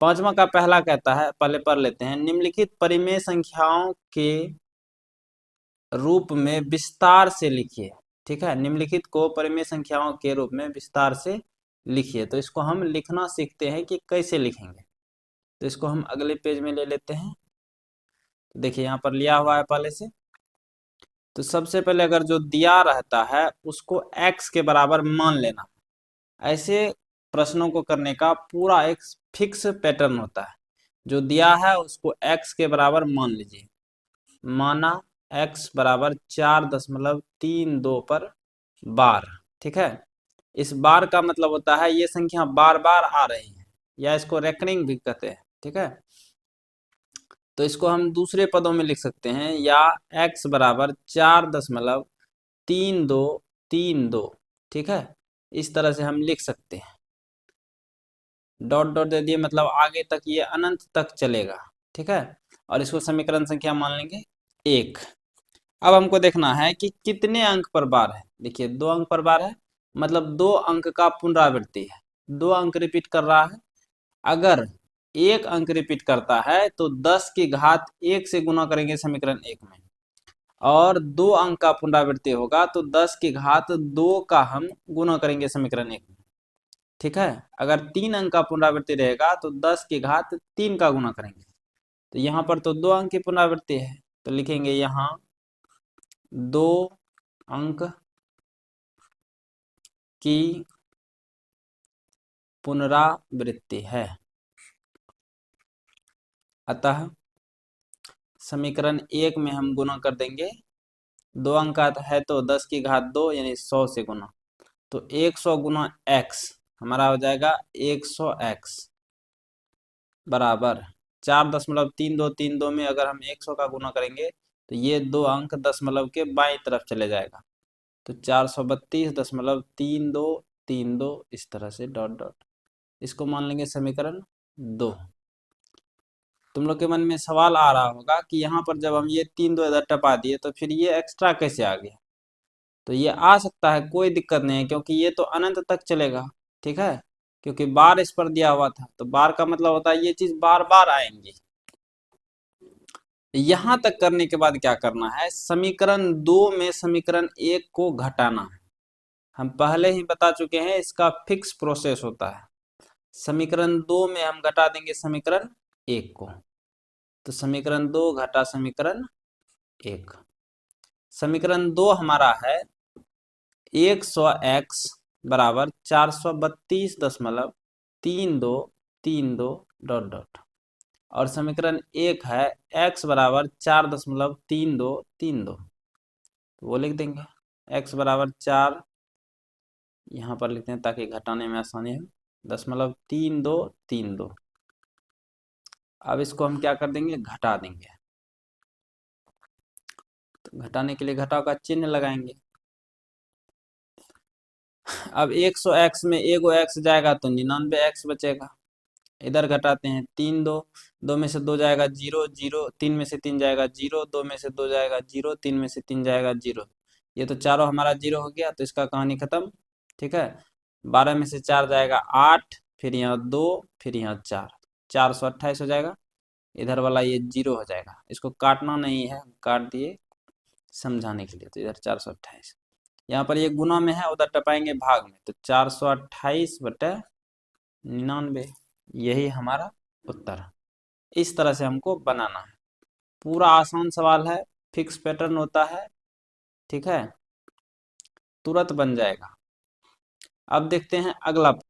पांचवा का पहला कहता है, पहले पढ़ लेते हैं। निम्नलिखित परिमेय संख्याओं के रूप में विस्तार से लिखिए। ठीक है, निम्नलिखित को परिमेय संख्याओं के रूप में विस्तार से लिखिए। तो इसको हम लिखना सीखते हैं कि कैसे लिखेंगे। तो इसको हम अगले पेज में ले लेते हैं। तो देखिए यहाँ पर लिया हुआ है पहले से। तो सबसे पहले अगर जो दिया रहता है उसको x के बराबर मान लेना। ऐसे प्रश्नों को करने का पूरा एक फिक्स पैटर्न होता है। जो दिया है उसको x के बराबर मान लीजिए। माना x बराबर 4.32 पर बार। ठीक है, इस बार का मतलब होता है ये संख्या बार बार आ रही है, या इसको रेकरिंग भी कहते हैं। ठीक है, तो इसको हम दूसरे पदों में लिख सकते हैं, या x बराबर 4.3232। ठीक है, इस तरह से हम लिख सकते हैं। डॉट डॉट दे दिए मतलब आगे तक ये अनंत तक चलेगा। ठीक है, और इसको समीकरण संख्या मान लेंगे 1। अब हमको देखना है कि कितने अंक पर बार है। देखिए 2 अंक पर बार है, मतलब 2 अंक का पुनरावृत्ति है, 2 अंक रिपीट कर रहा है। अगर 1 अंक रिपीट करता है तो 10 की घात 1 से गुना करेंगे समीकरण 1 में, और 2 अंक का पुनरावृत्ति होगा तो 10 की घात 2 का हम गुना करेंगे समीकरण 1 में। ठीक है, अगर 3 अंक का पुनरावृत्ति रहेगा तो 10 की घात 3 का गुना करेंगे। तो यहाँ पर तो 2 अंक की पुनरावृत्ति है, तो लिखेंगे यहाँ 2 अंक की पुनरावृत्ति है। अतः समीकरण 1 में हम गुना कर देंगे, 2 अंक का है तो 10 की घात 2 यानी 100 से गुना, तो 100 गुना x हमारा हो जाएगा 100x बराबर 4.3232 में अगर हम 100 का गुना करेंगे तो ये 2 अंक दशमलव के बाईं तरफ चले जाएगा, तो 432.3232 इस तरह से डॉट डॉट, इसको मान लेंगे समीकरण 2। तुम लोग के मन में सवाल आ रहा होगा कि यहाँ पर जब हम ये 3 2 इधर टपा दिए तो फिर ये एक्स्ट्रा कैसे आ गया। तो ये आ सकता है, कोई दिक्कत नहीं है, क्योंकि ये तो अनंत तक चलेगा। ठीक है, क्योंकि बार इस पर दिया हुआ था, तो बार का मतलब होता है ये चीज बार बार आएंगी। यहां तक करने के बाद क्या करना है, समीकरण 2 में समीकरण 1 को घटाना है। हम पहले ही बता चुके हैं इसका फिक्स प्रोसेस होता है। समीकरण 2 में हम घटा देंगे समीकरण 1 को, तो समीकरण 2 घटा समीकरण 1। समीकरण 2 हमारा है 100x बराबर 432.3232 डॉट डॉट, और समीकरण 1 है x बराबर 4.3232, तो वो लिख देंगे x बराबर 4, यहाँ पर लिखते हैं ताकि घटाने में आसानी हो, 0.3232। अब इसको हम क्या कर देंगे, घटा देंगे। तो घटाने के लिए घटाव का चिन्ह लगाएंगे। अब 100x में एगो x जाएगा तो 99x बचेगा। इधर घटाते हैं 3 2, 2 में से 2 जाएगा 0 0, 3 में से 3 जाएगा 0, 2 में से 2 जाएगा 0, 3 में से 3 जाएगा 0। ये तो चारों हमारा 0 हो गया, तो इसका कहानी खत्म। ठीक है, 12 में से 4 जाएगा 8, फिर यहाँ 2, फिर यहाँ 4, 428 हो जाएगा। इधर वाला ये 0 हो जाएगा, इसको काटना नहीं है, काट दिए समझाने के लिए। तो इधर 428, यहाँ पर ये गुना में है, उधर टपाएंगे भाग में, तो 428/99, यही हमारा उत्तर। इस तरह से हमको बनाना है। पूरा आसान सवाल है, फिक्स पैटर्न होता है। ठीक है, तुरंत बन जाएगा। अब देखते हैं अगला।